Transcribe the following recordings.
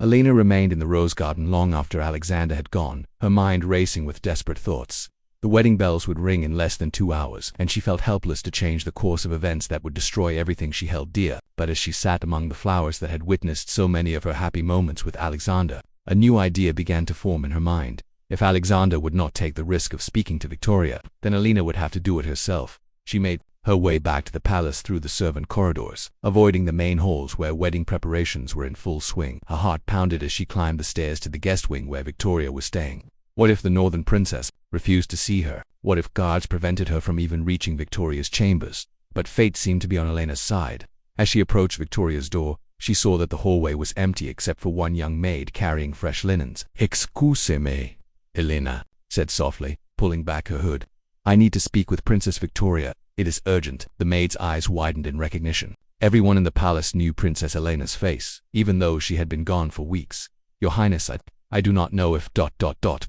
Elena remained in the rose garden long after Alexander had gone, her mind racing with desperate thoughts. The wedding bells would ring in less than 2 hours, and she felt helpless to change the course of events that would destroy everything she held dear. But as she sat among the flowers that had witnessed so many of her happy moments with Alexander, a new idea began to form in her mind. If Alexander would not take the risk of speaking to Victoria, then Elena would have to do it herself. She made her way back to the palace through the servant corridors, avoiding the main halls where wedding preparations were in full swing. Her heart pounded as she climbed the stairs to the guest wing where Victoria was staying. What if the northern princess refused to see her? What if guards prevented her from even reaching Victoria's chambers? But fate seemed to be on Elena's side. As she approached Victoria's door, she saw that the hallway was empty except for one young maid carrying fresh linens. "Excuse-me," Elena said softly, pulling back her hood. "I need to speak with Princess Victoria. It is urgent." The maid's eyes widened in recognition. Everyone in the palace knew Princess Elena's face, even though she had been gone for weeks. "Your Highness, I do not know if...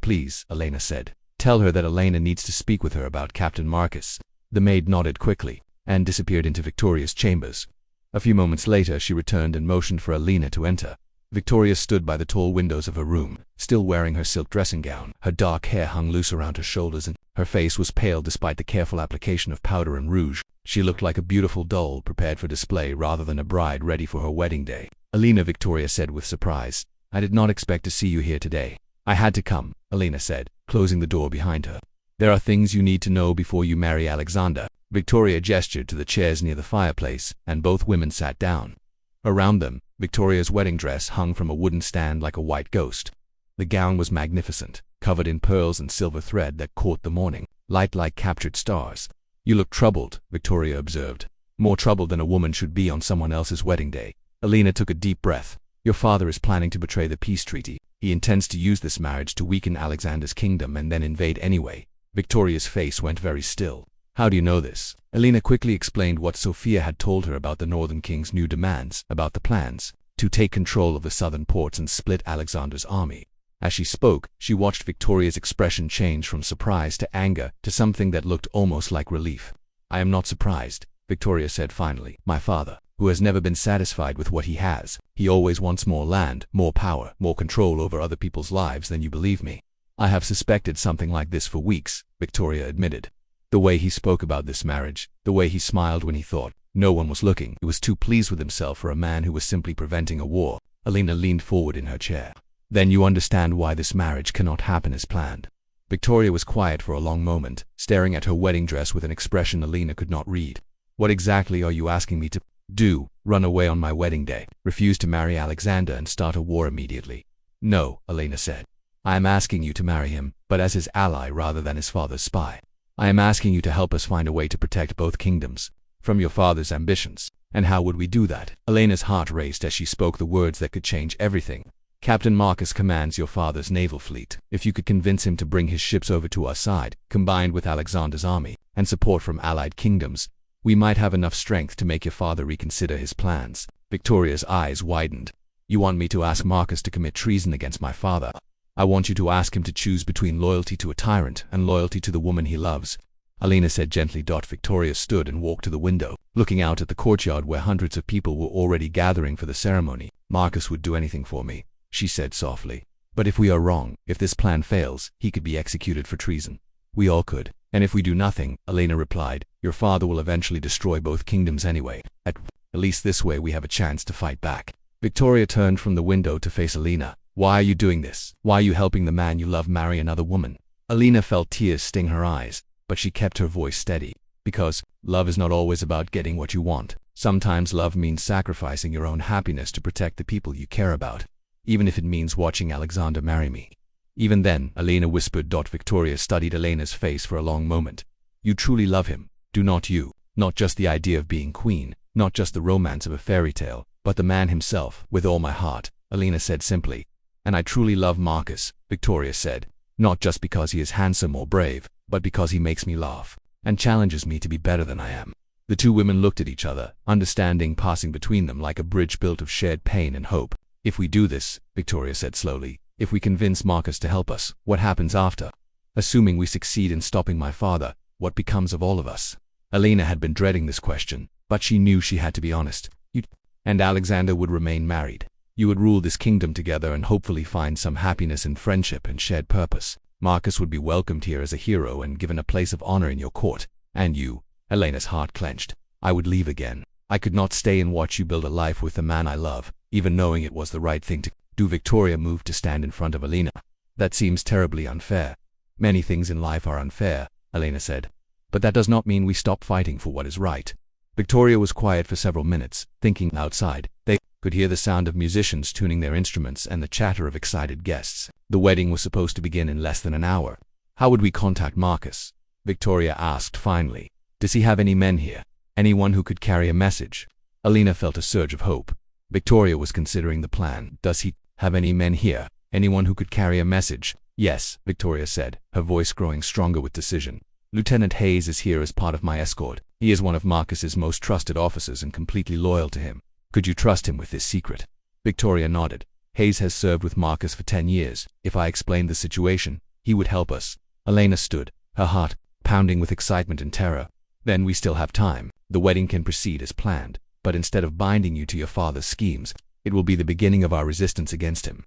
Please," Elena said. "Tell her that Elena needs to speak with her about Captain Marcus." The maid nodded quickly and disappeared into Victoria's chambers. A few moments later, she returned and motioned for Elena to enter. Victoria stood by the tall windows of her room, still wearing her silk dressing gown. Her dark hair hung loose around her shoulders and her face was pale despite the careful application of powder and rouge. She looked like a beautiful doll prepared for display rather than a bride ready for her wedding day. "Elena," Victoria said with surprise, "I did not expect to see you here today." "I had to come," Elena said, closing the door behind her. "There are things you need to know before you marry Alexander." Victoria gestured to the chairs near the fireplace, and both women sat down. Around them, Victoria's wedding dress hung from a wooden stand like a white ghost. The gown was magnificent, covered in pearls and silver thread that caught the morning light like captured stars. "You look troubled," Victoria observed. "More troubled than a woman should be on someone else's wedding day." Elena took a deep breath. "Your father is planning to betray the peace treaty. He intends to use this marriage to weaken Alexander's kingdom and then invade anyway." Victoria's face went very still. "How do you know this?" Elena quickly explained what Sophia had told her about the Northern King's new demands, about the plans to take control of the southern ports and split Alexander's army. As she spoke, she watched Victoria's expression change from surprise to anger to something that looked almost like relief. "I am not surprised," Victoria said finally. "My father, who has never been satisfied with what he has, he always wants more land, more power, more control over other people's lives than you believe me." "I have suspected something like this for weeks," Victoria admitted. The way he spoke about this marriage, the way he smiled when he thought no one was looking, he was too pleased with himself for a man who was simply preventing a war. Elena leaned forward in her chair. "Then you understand why this marriage cannot happen as planned." Victoria was quiet for a long moment, staring at her wedding dress with an expression Elena could not read. "What exactly are you asking me to do? Run away on my wedding day? Refuse to marry Alexander and start a war immediately?" "No," Elena said. "I am asking you to marry him, but as his ally rather than his father's spy. I am asking you to help us find a way to protect both kingdoms from your father's ambitions." "And how would we do that?" Elena's heart raced as she spoke the words that could change everything. "Captain Marcus commands your father's naval fleet. If you could convince him to bring his ships over to our side, combined with Alexander's army and support from allied kingdoms, we might have enough strength to make your father reconsider his plans." Victoria's eyes widened. "You want me to ask Marcus to commit treason against my father? I want you to ask him to choose between loyalty to a tyrant and loyalty to the woman he loves," Elena said gently. Victoria stood and walked to the window, looking out at the courtyard where hundreds of people were already gathering for the ceremony. "Marcus would do anything for me," she said softly. "But if we are wrong, if this plan fails, he could be executed for treason. We all could. And if we do nothing," Elena replied, "your father will eventually destroy both kingdoms anyway. At least this way we have a chance to fight back." Victoria turned from the window to face Elena. "Why are you doing this? Why are you helping the man you love marry another woman?" Elena felt tears sting her eyes, but she kept her voice steady. "Because love is not always about getting what you want. Sometimes love means sacrificing your own happiness to protect the people you care about, even if it means watching Alexander marry me." "Even then," Elena whispered. Victoria studied Elena's face for a long moment. "You truly love him, do not you? Not just the idea of being queen, not just the romance of a fairy tale, but the man himself." "With all my heart," Elena said simply. "And I truly love Marcus," Victoria said, "not just because he is handsome or brave, but because he makes me laugh and challenges me to be better than I am." The two women looked at each other, understanding passing between them like a bridge built of shared pain and hope. "If we do this," Victoria said slowly, "if we convince Marcus to help us, what happens after? Assuming we succeed in stopping my father, what becomes of all of us?" Elena had been dreading this question, but she knew she had to be honest. "You and Alexander would remain married." You would rule this kingdom together and hopefully find some happiness in friendship and shared purpose. Marcus would be welcomed here as a hero and given a place of honor in your court. And you, Elena's heart clenched. I would leave again. I could not stay and watch you build a life with the man I love, even knowing it was the right thing to do. Victoria moved to stand in front of Elena. That seems terribly unfair. Many things in life are unfair, Elena said. But that does not mean we stop fighting for what is right. Victoria was quiet for several minutes, thinking. Outside, they could hear the sound of musicians tuning their instruments and the chatter of excited guests. The wedding was supposed to begin in less than an hour. How would we contact Marcus? Victoria asked finally. Does he have any men here? Anyone who could carry a message? Elena felt a surge of hope. Victoria was considering the plan. Does he have any men here? Anyone who could carry a message? Yes, Victoria said, her voice growing stronger with decision. Lieutenant Hayes is here as part of my escort. He is one of Marcus's most trusted officers and completely loyal to him. Could you trust him with this secret? Victoria nodded. Hayes has served with Marcus for 10 years. If I explained the situation, he would help us. Elena stood, her heart pounding with excitement and terror. Then we still have time. The wedding can proceed as planned, but instead of binding you to your father's schemes, it will be the beginning of our resistance against him.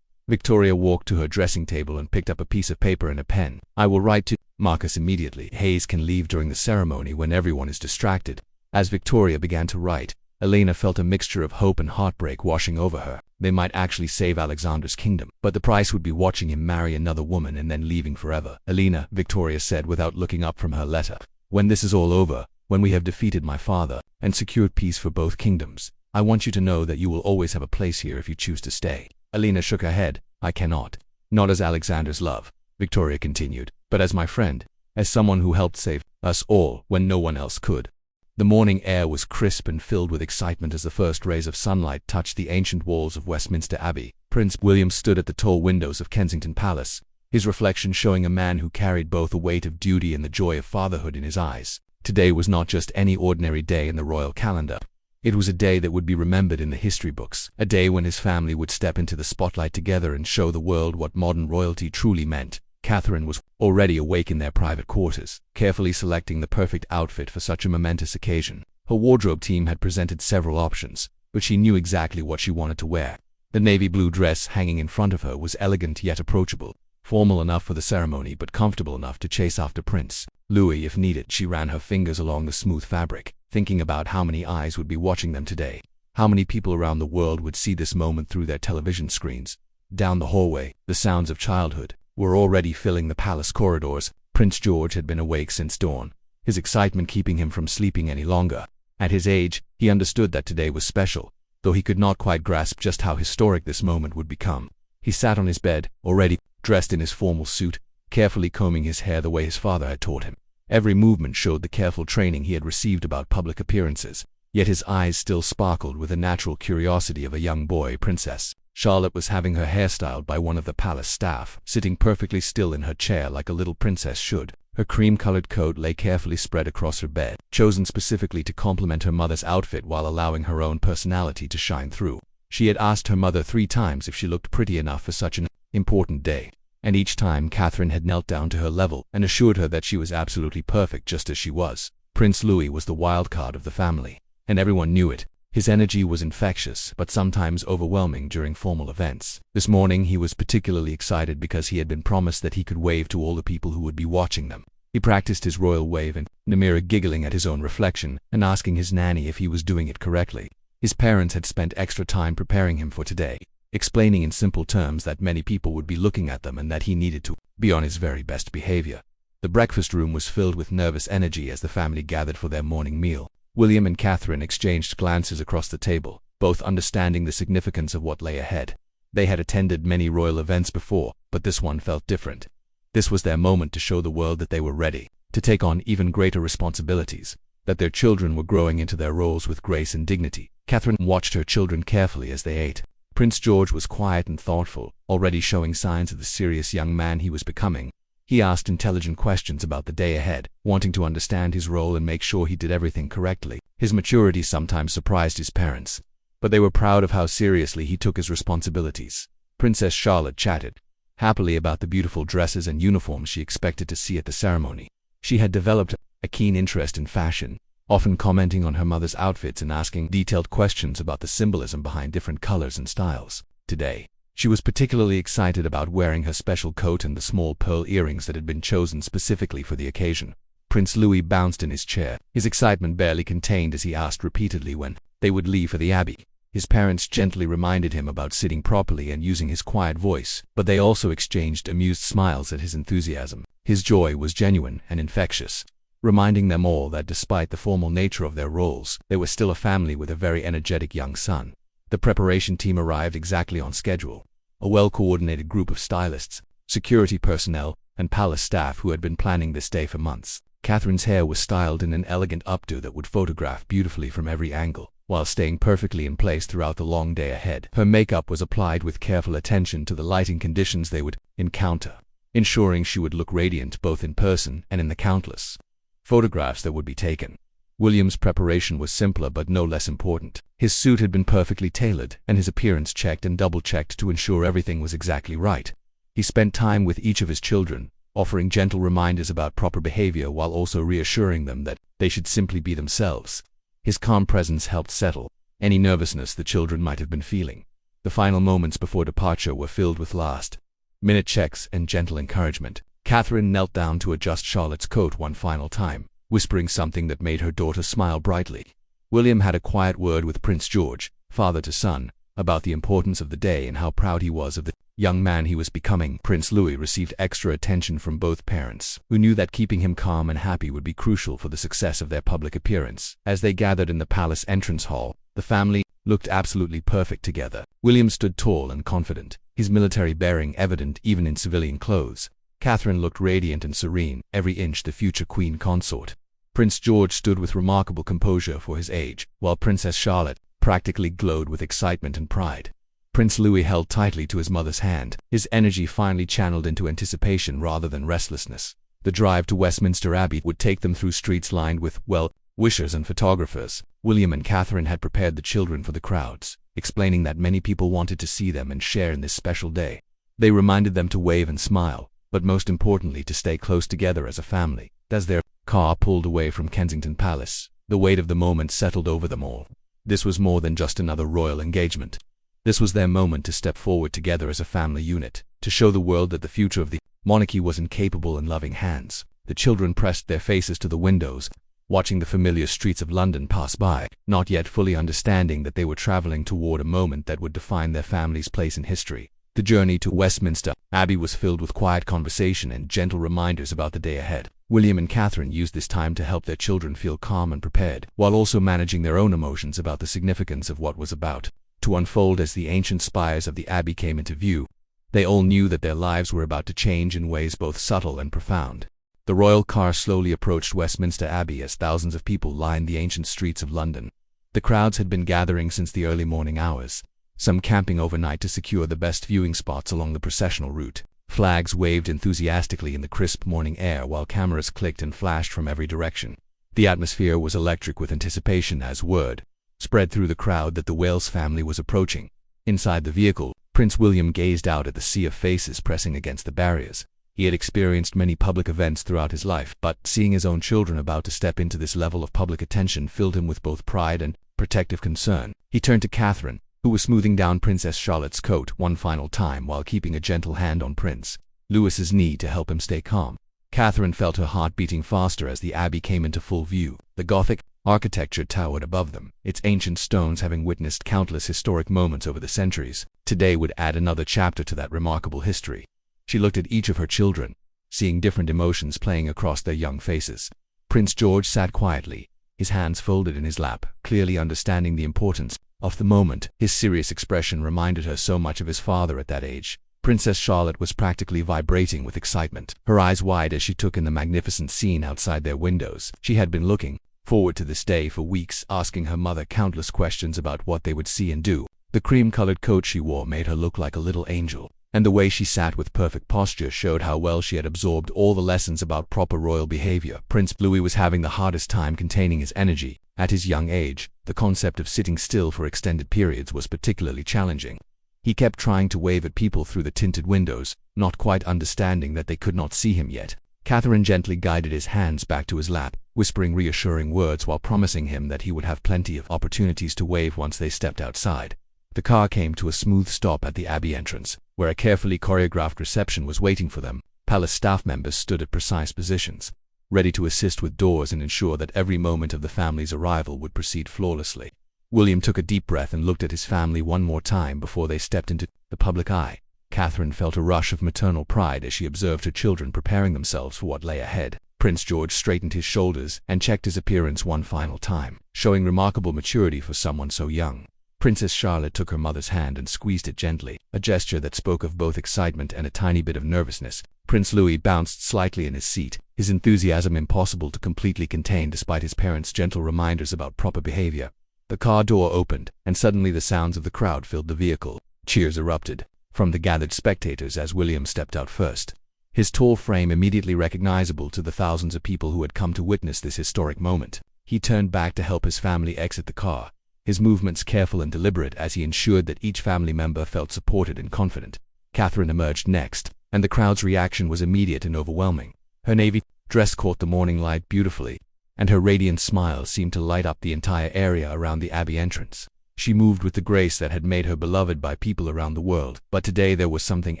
Victoria walked to her dressing table and picked up a piece of paper and a pen. I will write to Marcus immediately. Hayes can leave during the ceremony when everyone is distracted. As Victoria began to write, Elena felt a mixture of hope and heartbreak washing over her. They might actually save Alexander's kingdom, but the price would be watching him marry another woman and then leaving forever. Elena, Victoria said without looking up from her letter. When this is all over, when we have defeated my father and secured peace for both kingdoms, I want you to know that you will always have a place here if you choose to stay. Elena shook her head. I cannot. Not as Alexander's love, Victoria continued, but as my friend, as someone who helped save us all when no one else could. The morning air was crisp and filled with excitement as the first rays of sunlight touched the ancient walls of Westminster Abbey. Prince William stood at the tall windows of Kensington Palace, his reflection showing a man who carried both the weight of duty and the joy of fatherhood in his eyes. Today was not just any ordinary day in the royal calendar. It was a day that would be remembered in the history books, a day when his family would step into the spotlight together and show the world what modern royalty truly meant. Catherine was already awake in their private quarters, carefully selecting the perfect outfit for such a momentous occasion. Her wardrobe team had presented several options, but she knew exactly what she wanted to wear. The navy blue dress hanging in front of her was elegant yet approachable, formal enough for the ceremony but comfortable enough to chase after Prince Louis if needed. She ran her fingers along the smooth fabric, thinking about how many eyes would be watching them today. How many people around the world would see this moment through their television screens. Down the hallway, the sounds of childhood were already filling the palace corridors. Prince George had been awake since dawn, his excitement keeping him from sleeping any longer. At his age, he understood that today was special, though he could not quite grasp just how historic this moment would become. He sat on his bed, already dressed in his formal suit, carefully combing his hair the way his father had taught him. Every movement showed the careful training he had received about public appearances, yet his eyes still sparkled with the natural curiosity of a young boy. Princess Charlotte was having her hair styled by one of the palace staff, sitting perfectly still in her chair like a little princess should. Her cream-colored coat lay carefully spread across her bed, chosen specifically to complement her mother's outfit while allowing her own personality to shine through. She had asked her mother 3 times if she looked pretty enough for such an important day, and each time Catherine had knelt down to her level and assured her that she was absolutely perfect just as she was. Prince Louis was the wild card of the family, and everyone knew it. His energy was infectious, but sometimes overwhelming during formal events. This morning he was particularly excited because he had been promised that he could wave to all the people who would be watching them. He practiced his royal wave in the mirror, giggling at his own reflection and asking his nanny if he was doing it correctly. His parents had spent extra time preparing him for today, explaining in simple terms that many people would be looking at them and that he needed to be on his very best behavior. The breakfast room was filled with nervous energy as the family gathered for their morning meal. William and Catherine exchanged glances across the table, both understanding the significance of what lay ahead. They had attended many royal events before, but this one felt different. This was their moment to show the world that they were ready to take on even greater responsibilities, that their children were growing into their roles with grace and dignity. Catherine watched her children carefully as they ate. Prince George was quiet and thoughtful, already showing signs of the serious young man he was becoming. He asked intelligent questions about the day ahead, wanting to understand his role and make sure he did everything correctly. His maturity sometimes surprised his parents, but they were proud of how seriously he took his responsibilities. Princess Charlotte chatted happily about the beautiful dresses and uniforms she expected to see at the ceremony. She had developed a keen interest in fashion, often commenting on her mother's outfits and asking detailed questions about the symbolism behind different colors and styles. Today, she was particularly excited about wearing her special coat and the small pearl earrings that had been chosen specifically for the occasion. Prince Louis bounced in his chair, his excitement barely contained as he asked repeatedly when they would leave for the abbey. His parents gently reminded him about sitting properly and using his quiet voice, but they also exchanged amused smiles at his enthusiasm. His joy was genuine and infectious, reminding them all that despite the formal nature of their roles, they were still a family with a very energetic young son. The preparation team arrived exactly on schedule. A well-coordinated group of stylists, security personnel, and palace staff who had been planning this day for months. Catherine's hair was styled in an elegant updo that would photograph beautifully from every angle, while staying perfectly in place throughout the long day ahead. Her makeup was applied with careful attention to the lighting conditions they would encounter, ensuring she would look radiant both in person and in the countless photographs that would be taken. William's preparation was simpler but no less important. His suit had been perfectly tailored, and his appearance checked and double-checked to ensure everything was exactly right. He spent time with each of his children, offering gentle reminders about proper behavior while also reassuring them that they should simply be themselves. His calm presence helped settle any nervousness the children might have been feeling. The final moments before departure were filled with last-minute checks and gentle encouragement. Catherine knelt down to adjust Charlotte's coat one final time, whispering something that made her daughter smile brightly. William had a quiet word with Prince George, father to son, about the importance of the day and how proud he was of the young man he was becoming. Prince Louis received extra attention from both parents, who knew that keeping him calm and happy would be crucial for the success of their public appearance. As they gathered in the palace entrance hall, the family looked absolutely perfect together. William stood tall and confident, his military bearing evident even in civilian clothes. Catherine looked radiant and serene, every inch the future queen consort. Prince George stood with remarkable composure for his age, while Princess Charlotte practically glowed with excitement and pride. Prince Louis held tightly to his mother's hand, his energy finally channeled into anticipation rather than restlessness. The drive to Westminster Abbey would take them through streets lined with well-wishers and photographers. William and Catherine had prepared the children for the crowds, explaining that many people wanted to see them and share in this special day. They reminded them to wave and smile, but most importantly to stay close together as a family. As their car pulled away from Kensington Palace, the weight of the moment settled over them all. This was more than just another royal engagement. This was their moment to step forward together as a family unit, to show the world that the future of the monarchy was in capable and loving hands. The children pressed their faces to the windows, watching the familiar streets of London pass by, not yet fully understanding that they were traveling toward a moment that would define their family's place in history. The journey to Westminster Abbey was filled with quiet conversation and gentle reminders about the day ahead. William and Catherine used this time to help their children feel calm and prepared, while also managing their own emotions about the significance of what was about to unfold. As the ancient spires of the Abbey came into view, they all knew that their lives were about to change in ways both subtle and profound. The royal car slowly approached Westminster Abbey as thousands of people lined the ancient streets of London. The crowds had been gathering since the early morning hours, some camping overnight to secure the best viewing spots along the processional route. Flags waved enthusiastically in the crisp morning air while cameras clicked and flashed from every direction. The atmosphere was electric with anticipation as word spread through the crowd that the Wales family was approaching. Inside the vehicle, Prince William gazed out at the sea of faces pressing against the barriers. He had experienced many public events throughout his life, but seeing his own children about to step into this level of public attention filled him with both pride and protective concern. He turned to Catherine, who was smoothing down Princess Charlotte's coat one final time while keeping a gentle hand on Prince Louis's knee to help him stay calm. Catherine felt her heart beating faster as the Abbey came into full view. The Gothic architecture towered above them, its ancient stones having witnessed countless historic moments over the centuries. Today would add another chapter to that remarkable history. She looked at each of her children, seeing different emotions playing across their young faces. Prince George sat quietly, his hands folded in his lap, clearly understanding the importance of the moment. His serious expression reminded her so much of his father at that age. Princess Charlotte was practically vibrating with excitement, her eyes wide as she took in the magnificent scene outside their windows. She had been looking forward to this day for weeks, asking her mother countless questions about what they would see and do. The cream-colored coat she wore made her look like a little angel, and the way she sat with perfect posture showed how well she had absorbed all the lessons about proper royal behavior. Prince Louis was having the hardest time containing his energy. At his young age, the concept of sitting still for extended periods was particularly challenging. He kept trying to wave at people through the tinted windows, not quite understanding that they could not see him yet. Catherine gently guided his hands back to his lap, whispering reassuring words while promising him that he would have plenty of opportunities to wave once they stepped outside. The car came to a smooth stop at the Abbey entrance, where a carefully choreographed reception was waiting for them. Palace staff members stood at precise positions, ready to assist with doors and ensure that every moment of the family's arrival would proceed flawlessly. William took a deep breath and looked at his family one more time before they stepped into the public eye. Catherine felt a rush of maternal pride as she observed her children preparing themselves for what lay ahead. Prince George straightened his shoulders and checked his appearance one final time, showing remarkable maturity for someone so young. Princess Charlotte took her mother's hand and squeezed it gently, a gesture that spoke of both excitement and a tiny bit of nervousness. Prince Louis bounced slightly in his seat, his enthusiasm impossible to completely contain despite his parents' gentle reminders about proper behavior. The car door opened, and suddenly the sounds of the crowd filled the vehicle. Cheers erupted from the gathered spectators as William stepped out first, his tall frame immediately recognizable to the thousands of people who had come to witness this historic moment. He turned back to help his family exit the car, his movements careful and deliberate as he ensured that each family member felt supported and confident. Catherine emerged next, and the crowd's reaction was immediate and overwhelming. Her navy dress caught the morning light beautifully, and her radiant smile seemed to light up the entire area around the Abbey entrance. She moved with the grace that had made her beloved by people around the world, but today there was something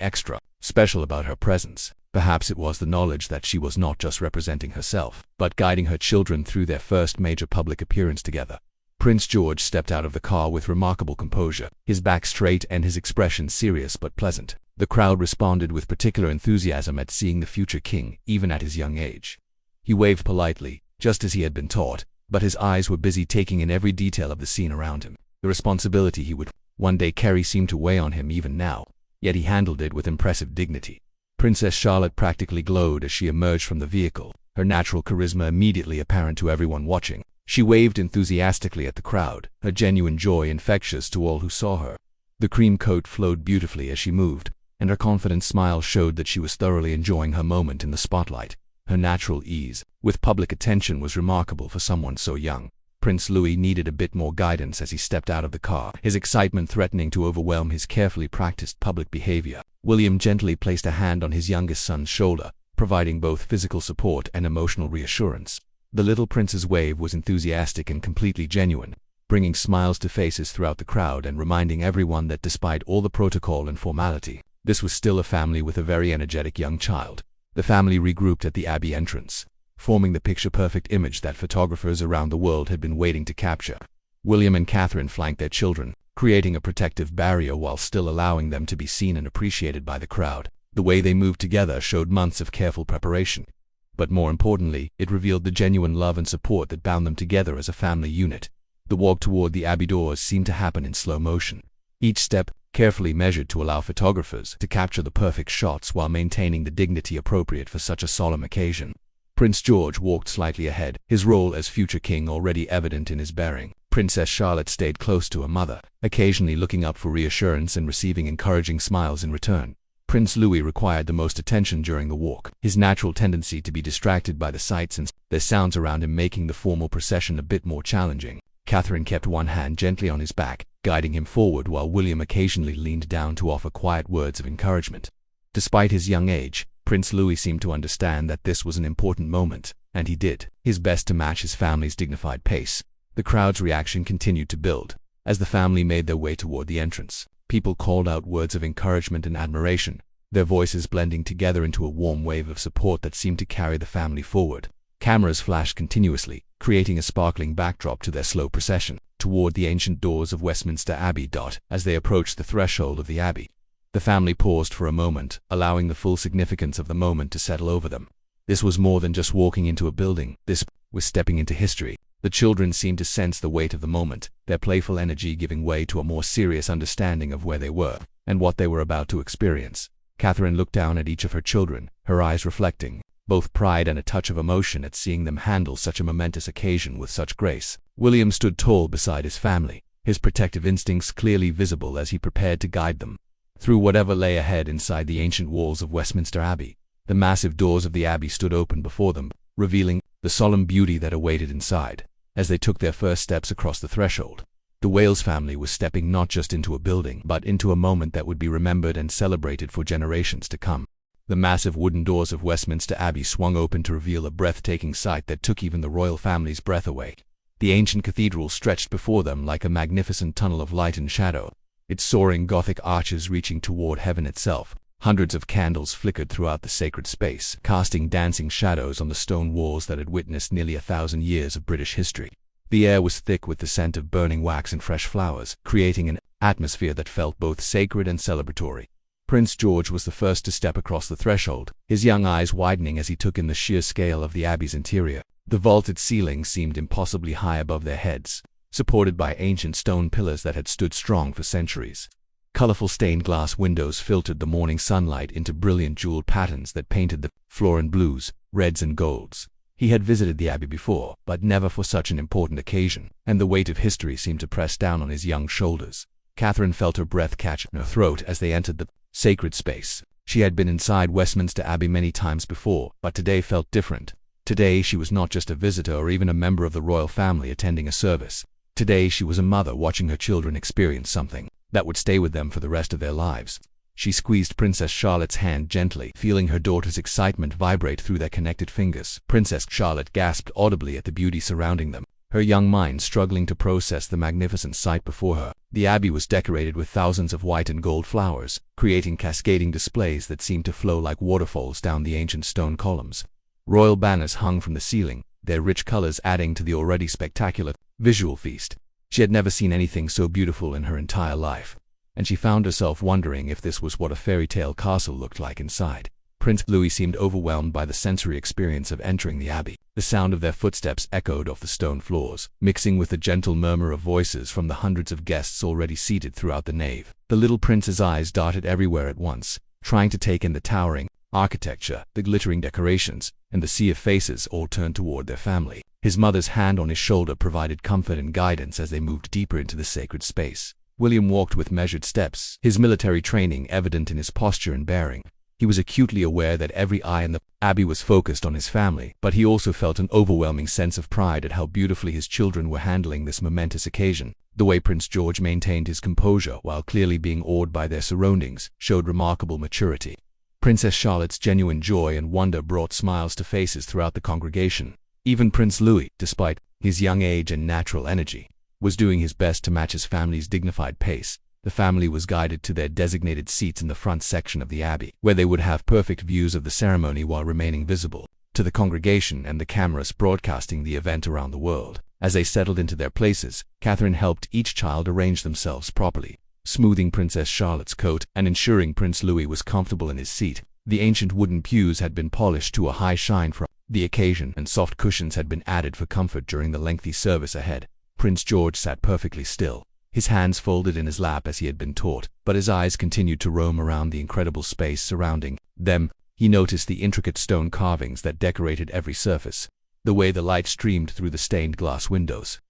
extra special about her presence. Perhaps it was the knowledge that she was not just representing herself, but guiding her children through their first major public appearance together. Prince George stepped out of the car with remarkable composure, his back straight and his expression serious but pleasant. The crowd responded with particular enthusiasm at seeing the future king, even at his young age. He waved politely, just as he had been taught, but his eyes were busy taking in every detail of the scene around him. The responsibility he would one day carry seemed to weigh on him even now, yet he handled it with impressive dignity. Princess Charlotte practically glowed as she emerged from the vehicle, her natural charisma immediately apparent to everyone watching. She waved enthusiastically at the crowd, her genuine joy infectious to all who saw her. The cream coat flowed beautifully as she moved, and her confident smile showed that she was thoroughly enjoying her moment in the spotlight. Her natural ease with public attention was remarkable for someone so young. Prince Louis needed a bit more guidance as he stepped out of the car, his excitement threatening to overwhelm his carefully practiced public behavior. William gently placed a hand on his youngest son's shoulder, providing both physical support and emotional reassurance. The little prince's wave was enthusiastic and completely genuine, bringing smiles to faces throughout the crowd and reminding everyone that despite all the protocol and formality, this was still a family with a very energetic young child. The family regrouped at the Abbey entrance, forming the picture-perfect image that photographers around the world had been waiting to capture. William and Catherine flanked their children, creating a protective barrier while still allowing them to be seen and appreciated by the crowd. The way they moved together showed months of careful preparation, but more importantly, it revealed the genuine love and support that bound them together as a family unit. The walk toward the Abbey doors seemed to happen in slow motion, each step carefully measured to allow photographers to capture the perfect shots while maintaining the dignity appropriate for such a solemn occasion. Prince George walked slightly ahead, his role as future king already evident in his bearing. Princess Charlotte stayed close to her mother, occasionally looking up for reassurance and receiving encouraging smiles in return. Prince Louis required the most attention during the walk, his natural tendency to be distracted by the sights and the sounds around him making the formal procession a bit more challenging. Catherine kept one hand gently on his back, guiding him forward while William occasionally leaned down to offer quiet words of encouragement. Despite his young age, Prince Louis seemed to understand that this was an important moment, and he did his best to match his family's dignified pace. The crowd's reaction continued to build. As the family made their way toward the entrance, people called out words of encouragement and admiration, their voices blending together into a warm wave of support that seemed to carry the family forward. Cameras flashed continuously, creating a sparkling backdrop to their slow procession toward the ancient doors of Westminster Abbey. As they approached the threshold of the Abbey, the family paused for a moment, allowing the full significance of the moment to settle over them. This was more than just walking into a building, this was stepping into history. The children seemed to sense the weight of the moment, their playful energy giving way to a more serious understanding of where they were and what they were about to experience. Catherine looked down at each of her children, her eyes reflecting both pride and a touch of emotion at seeing them handle such a momentous occasion with such grace. William stood tall beside his family, his protective instincts clearly visible as he prepared to guide them through whatever lay ahead inside the ancient walls of Westminster Abbey. The massive doors of the Abbey stood open before them, revealing the solemn beauty that awaited inside. As they took their first steps across the threshold, the Wales family was stepping not just into a building, but into a moment that would be remembered and celebrated for generations to come. The massive wooden doors of Westminster Abbey swung open to reveal a breathtaking sight that took even the royal family's breath away. The ancient cathedral stretched before them like a magnificent tunnel of light and shadow, its soaring Gothic arches reaching toward heaven itself. Hundreds of candles flickered throughout the sacred space, casting dancing shadows on the stone walls that had witnessed nearly 1,000 years of British history. The air was thick with the scent of burning wax and fresh flowers, creating an atmosphere that felt both sacred and celebratory. Prince George was the first to step across the threshold, his young eyes widening as he took in the sheer scale of the abbey's interior. The vaulted ceiling seemed impossibly high above their heads, supported by ancient stone pillars that had stood strong for centuries. Colorful stained glass windows filtered the morning sunlight into brilliant jeweled patterns that painted the floor in blues, reds and golds. He had visited the abbey before, but never for such an important occasion, and the weight of history seemed to press down on his young shoulders. Catherine felt her breath catch in her throat as they entered the sacred space. She had been inside Westminster Abbey many times before, but today felt different. Today she was not just a visitor or even a member of the royal family attending a service. Today she was a mother watching her children experience something that would stay with them for the rest of their lives. She squeezed Princess Charlotte's hand gently, feeling her daughter's excitement vibrate through their connected fingers. Princess Charlotte gasped audibly at the beauty surrounding them, her young mind struggling to process the magnificent sight before her. The abbey was decorated with thousands of white and gold flowers, creating cascading displays that seemed to flow like waterfalls down the ancient stone columns. Royal banners hung from the ceiling, their rich colors adding to the already spectacular visual feast. She had never seen anything so beautiful in her entire life, and she found herself wondering if this was what a fairy tale castle looked like inside. Prince Louis seemed overwhelmed by the sensory experience of entering the abbey. The sound of their footsteps echoed off the stone floors, mixing with the gentle murmur of voices from the hundreds of guests already seated throughout the nave. The little prince's eyes darted everywhere at once, trying to take in the towering architecture, the glittering decorations, and the sea of faces all turned toward their family. His mother's hand on his shoulder provided comfort and guidance as they moved deeper into the sacred space. William walked with measured steps, his military training evident in his posture and bearing. He was acutely aware that every eye in the abbey was focused on his family, but he also felt an overwhelming sense of pride at how beautifully his children were handling this momentous occasion. The way Prince George maintained his composure while clearly being awed by their surroundings showed remarkable maturity. Princess Charlotte's genuine joy and wonder brought smiles to faces throughout the congregation. Even Prince Louis, despite his young age and natural energy, was doing his best to match his family's dignified pace. The family was guided to their designated seats in the front section of the abbey, where they would have perfect views of the ceremony while remaining visible to the congregation and the cameras broadcasting the event around the world. As they settled into their places, Catherine helped each child arrange themselves properly, smoothing Princess Charlotte's coat and ensuring Prince Louis was comfortable in his seat. The ancient wooden pews had been polished to a high shine for the occasion, and soft cushions had been added for comfort during the lengthy service ahead. Prince George sat perfectly still, his hands folded in his lap as he had been taught, but his eyes continued to roam around the incredible space surrounding them. He noticed the intricate stone carvings that decorated every surface, the way the light streamed through the stained glass windows,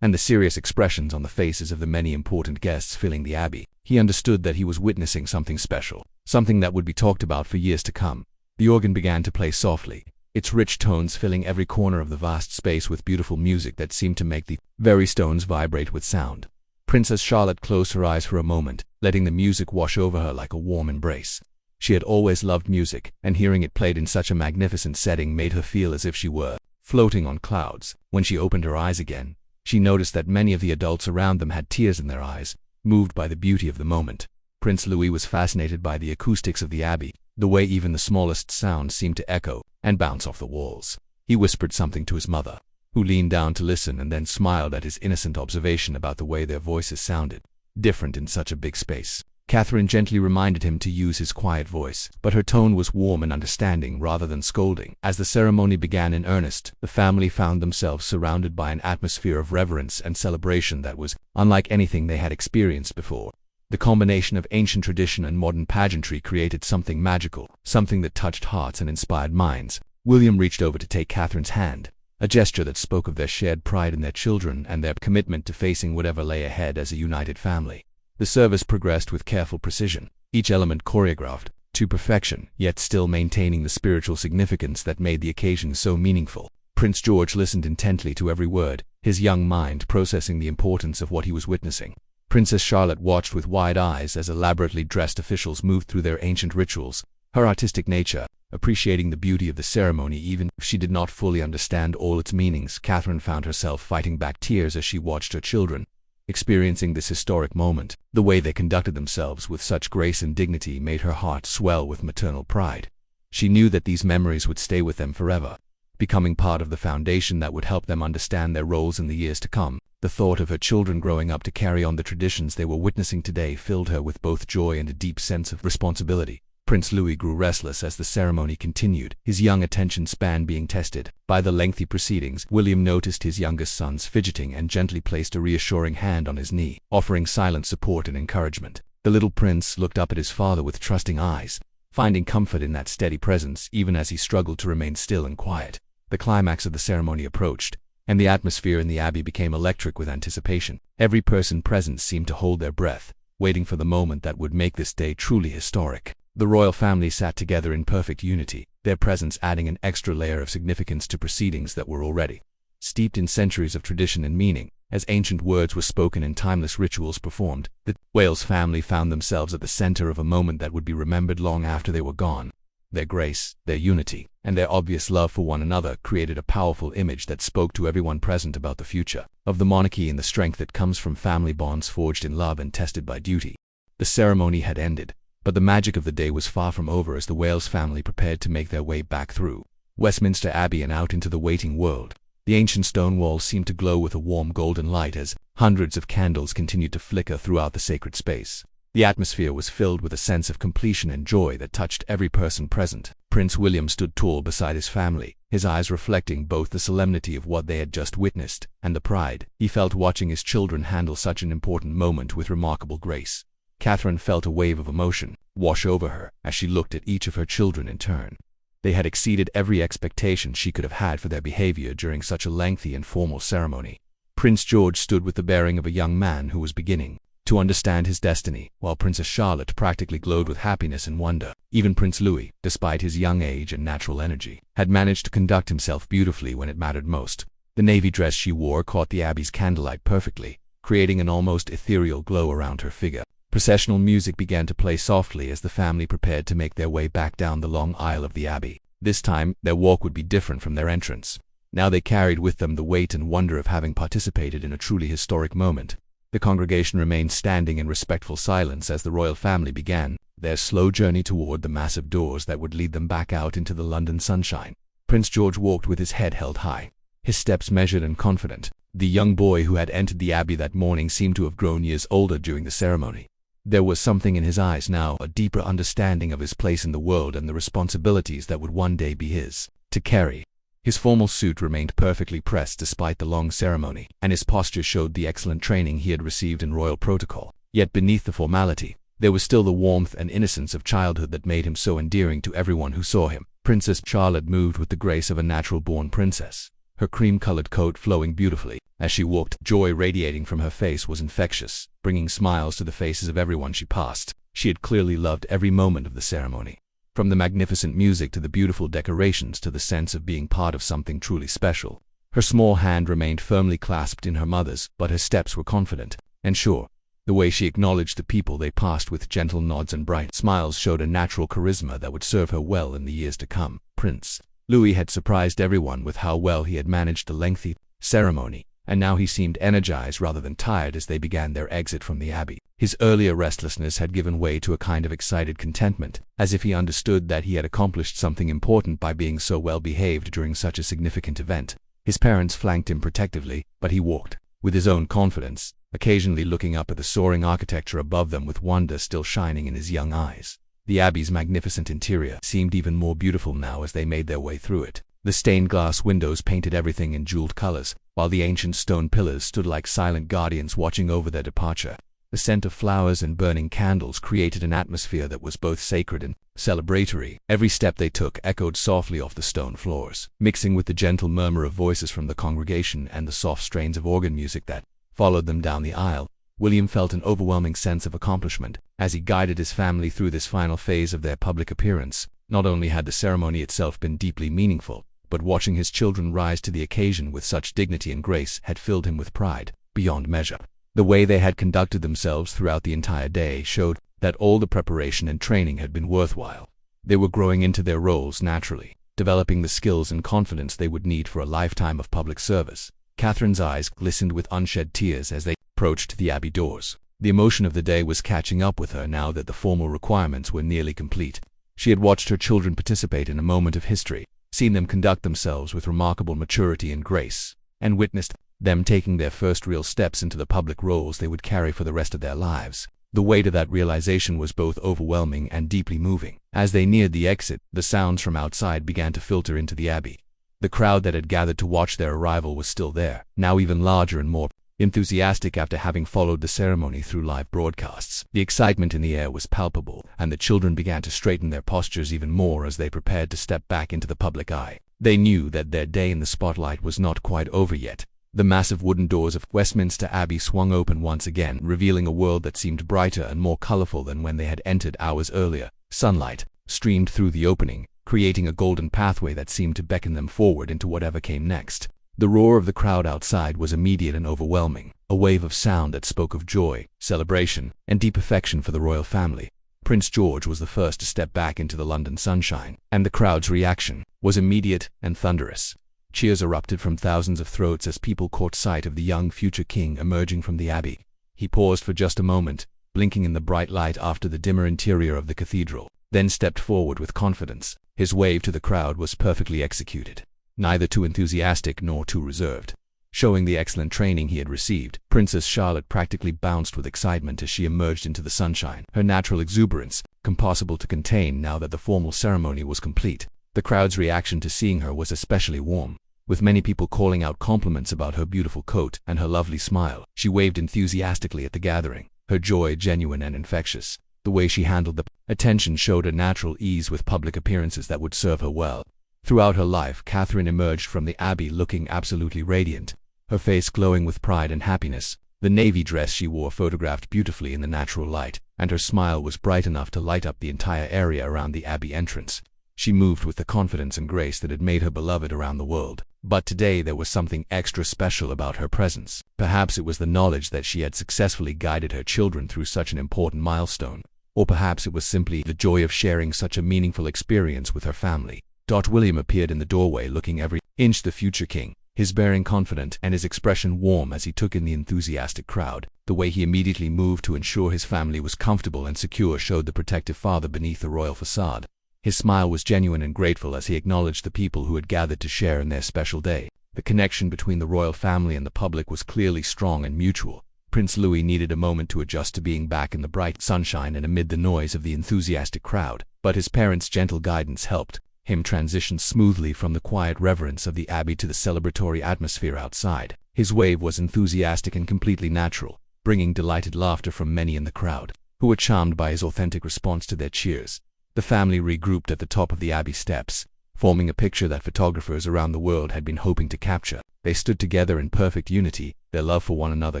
and the serious expressions on the faces of the many important guests filling the abbey. He understood that he was witnessing something special, something that would be talked about for years to come. The organ began to play softly, its rich tones filling every corner of the vast space with beautiful music that seemed to make the very stones vibrate with sound. Princess Charlotte closed her eyes for a moment, letting the music wash over her like a warm embrace. She had always loved music, and hearing it played in such a magnificent setting made her feel as if she were floating on clouds. When she opened her eyes again, she noticed that many of the adults around them had tears in their eyes, moved by the beauty of the moment. Prince Louis was fascinated by the acoustics of the abbey, the way even the smallest sounds seemed to echo and bounce off the walls. He whispered something to his mother, who leaned down to listen and then smiled at his innocent observation about the way their voices sounded different in such a big space. Catherine gently reminded him to use his quiet voice, but her tone was warm and understanding rather than scolding. As the ceremony began in earnest, the family found themselves surrounded by an atmosphere of reverence and celebration that was unlike anything they had experienced before. The combination of ancient tradition and modern pageantry created something magical, something that touched hearts and inspired minds. William reached over to take Catherine's hand, a gesture that spoke of their shared pride in their children and their commitment to facing whatever lay ahead as a united family. The service progressed with careful precision, each element choreographed to perfection, yet still maintaining the spiritual significance that made the occasion so meaningful. Prince George listened intently to every word, his young mind processing the importance of what he was witnessing. Princess Charlotte watched with wide eyes as elaborately dressed officials moved through their ancient rituals, Her artistic nature, appreciating the beauty of the ceremony even if she did not fully understand all its meanings, Catherine found herself fighting back tears as she watched her children experiencing this historic moment. The way they conducted themselves with such grace and dignity made her heart swell with maternal pride. She knew that these memories would stay with them forever, becoming part of the foundation that would help them understand their roles in the years to come. The thought of her children growing up to carry on the traditions they were witnessing today filled her with both joy and a deep sense of responsibility. Prince Louis grew restless as the ceremony continued, his young attention span being tested by the lengthy proceedings. William noticed his youngest son's fidgeting and gently placed a reassuring hand on his knee, offering silent support and encouragement. The little prince looked up at his father with trusting eyes, finding comfort in that steady presence even as he struggled to remain still and quiet. The climax of the ceremony approached, and the atmosphere in the abbey became electric with anticipation. Every person present seemed to hold their breath, waiting for the moment that would make this day truly historic. The royal family sat together in perfect unity, their presence adding an extra layer of significance to proceedings that were already steeped in centuries of tradition and meaning. As ancient words were spoken and timeless rituals performed, the Wales family found themselves at the center of a moment that would be remembered long after they were gone. Their grace, their unity, and their obvious love for one another created a powerful image that spoke to everyone present about the future of the monarchy and the strength that comes from family bonds forged in love and tested by duty. The ceremony had ended, but the magic of the day was far from over as the Wales family prepared to make their way back through Westminster Abbey and out into the waiting world. The ancient stone walls seemed to glow with a warm golden light as hundreds of candles continued to flicker throughout the sacred space. The atmosphere was filled with a sense of completion and joy that touched every person present. Prince William stood tall beside his family, his eyes reflecting both the solemnity of what they had just witnessed and the pride he felt watching his children handle such an important moment with remarkable grace. Catherine felt a wave of emotion wash over her as she looked at each of her children in turn. They had exceeded every expectation she could have had for their behavior during such a lengthy and formal ceremony. Prince George stood with the bearing of a young man who was beginning to understand his destiny, while Princess Charlotte practically glowed with happiness and wonder. Even Prince Louis, despite his young age and natural energy, had managed to conduct himself beautifully when it mattered most. The navy dress she wore caught the abbey's candlelight perfectly, creating an almost ethereal glow around her figure. Processional music began to play softly as the family prepared to make their way back down the long aisle of the abbey. This time, their walk would be different from their entrance. Now they carried with them the weight and wonder of having participated in a truly historic moment. The congregation remained standing in respectful silence as the royal family began their slow journey toward the massive doors that would lead them back out into the London sunshine. Prince George walked with his head held high, his steps measured and confident. The young boy who had entered the abbey that morning seemed to have grown years older during the ceremony. There was something in his eyes now, a deeper understanding of his place in the world and the responsibilities that would one day be his to carry. His formal suit remained perfectly pressed despite the long ceremony, and his posture showed the excellent training he had received in royal protocol. Yet beneath the formality, there was still the warmth and innocence of childhood that made him so endearing to everyone who saw him. Princess Charlotte moved with the grace of a natural-born princess, her cream-colored coat flowing beautifully. As she walked, joy radiating from her face was infectious, bringing smiles to the faces of everyone she passed. She had clearly loved every moment of the ceremony. From the magnificent music to the beautiful decorations to the sense of being part of something truly special. Her small hand remained firmly clasped in her mother's, but her steps were confident and sure. The way she acknowledged the people they passed with gentle nods and bright smiles showed a natural charisma that would serve her well in the years to come. Prince Louis had surprised everyone with how well he had managed the lengthy ceremony, and now he seemed energized rather than tired as they began their exit from the abbey. His earlier restlessness had given way to a kind of excited contentment, as if he understood that he had accomplished something important by being so well behaved during such a significant event. His parents flanked him protectively, but he walked with his own confidence, occasionally looking up at the soaring architecture above them with wonder still shining in his young eyes. The abbey's magnificent interior seemed even more beautiful now as they made their way through it. The stained glass windows painted everything in jeweled colors, while the ancient stone pillars stood like silent guardians watching over their departure. The scent of flowers and burning candles created an atmosphere that was both sacred and celebratory. Every step they took echoed softly off the stone floors, mixing with the gentle murmur of voices from the congregation and the soft strains of organ music that followed them down the aisle. William felt an overwhelming sense of accomplishment as he guided his family through this final phase of their public appearance. Not only had the ceremony itself been deeply meaningful, but watching his children rise to the occasion with such dignity and grace had filled him with pride beyond measure. The way they had conducted themselves throughout the entire day showed that all the preparation and training had been worthwhile. They were growing into their roles naturally, developing the skills and confidence they would need for a lifetime of public service. Catherine's eyes glistened with unshed tears as they approached the abbey doors. The emotion of the day was catching up with her now that the formal requirements were nearly complete. She had watched her children participate in a moment of history, seen them conduct themselves with remarkable maturity and grace, and witnessed them taking their first real steps into the public roles they would carry for the rest of their lives. The weight of that realization was both overwhelming and deeply moving. As they neared the exit, the sounds from outside began to filter into the abbey. The crowd that had gathered to watch their arrival was still there, now even larger and more enthusiastic after having followed the ceremony through live broadcasts. The excitement in the air was palpable, and the children began to straighten their postures even more as they prepared to step back into the public eye. They knew that their day in the spotlight was not quite over yet. The massive wooden doors of Westminster Abbey swung open once again, revealing a world that seemed brighter and more colorful than when they had entered hours earlier. Sunlight streamed through the opening, creating a golden pathway that seemed to beckon them forward into whatever came next. The roar of the crowd outside was immediate and overwhelming, a wave of sound that spoke of joy, celebration, and deep affection for the royal family. Prince George was the first to step back into the London sunshine, and the crowd's reaction was immediate and thunderous. Cheers erupted from thousands of throats as people caught sight of the young future king emerging from the abbey. He paused for just a moment, blinking in the bright light after the dimmer interior of the cathedral, then stepped forward with confidence. His wave to the crowd was perfectly executed, neither too enthusiastic nor too reserved. Showing the excellent training he had received, Princess Charlotte practically bounced with excitement as she emerged into the sunshine, her natural exuberance impossible to contain now that the formal ceremony was complete. The crowd's reaction to seeing her was especially warm, with many people calling out compliments about her beautiful coat and her lovely smile. She waved enthusiastically at the gathering, her joy genuine and infectious. The way she handled the attention showed a natural ease with public appearances that would serve her well. Throughout her life, Catherine emerged from the abbey looking absolutely radiant, her face glowing with pride and happiness. The navy dress she wore photographed beautifully in the natural light, and her smile was bright enough to light up the entire area around the abbey entrance. She moved with the confidence and grace that had made her beloved around the world. But today there was something extra special about her presence. Perhaps it was the knowledge that she had successfully guided her children through such an important milestone, or perhaps it was simply the joy of sharing such a meaningful experience with her family. William appeared in the doorway looking every inch the future king, his bearing confident and his expression warm as he took in the enthusiastic crowd. The way he immediately moved to ensure his family was comfortable and secure showed the protective father beneath the royal facade. His smile was genuine and grateful as he acknowledged the people who had gathered to share in their special day. The connection between the royal family and the public was clearly strong and mutual. Prince Louis needed a moment to adjust to being back in the bright sunshine and amid the noise of the enthusiastic crowd, but his parents' gentle guidance helped him transition smoothly from the quiet reverence of the abbey to the celebratory atmosphere outside. His wave was enthusiastic and completely natural, bringing delighted laughter from many in the crowd, who were charmed by his authentic response to their cheers. The family regrouped at the top of the abbey steps, forming a picture that photographers around the world had been hoping to capture. They stood together in perfect unity, their love for one another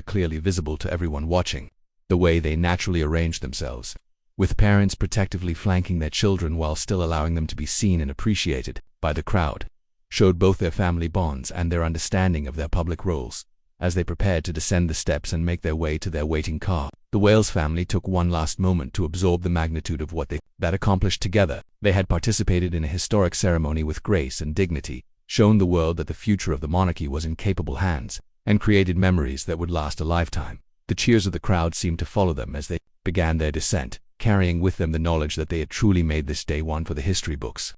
clearly visible to everyone watching. The way they naturally arranged themselves, with parents protectively flanking their children while still allowing them to be seen and appreciated by the crowd, showed both their family bonds and their understanding of their public roles. As they prepared to descend the steps and make their way to their waiting car, the Wales family took one last moment to absorb the magnitude of what they had accomplished together. They had participated in a historic ceremony with grace and dignity, shown the world that the future of the monarchy was in capable hands, and created memories that would last a lifetime. The cheers of the crowd seemed to follow them as they began their descent, carrying with them the knowledge that they had truly made this day one for the history books.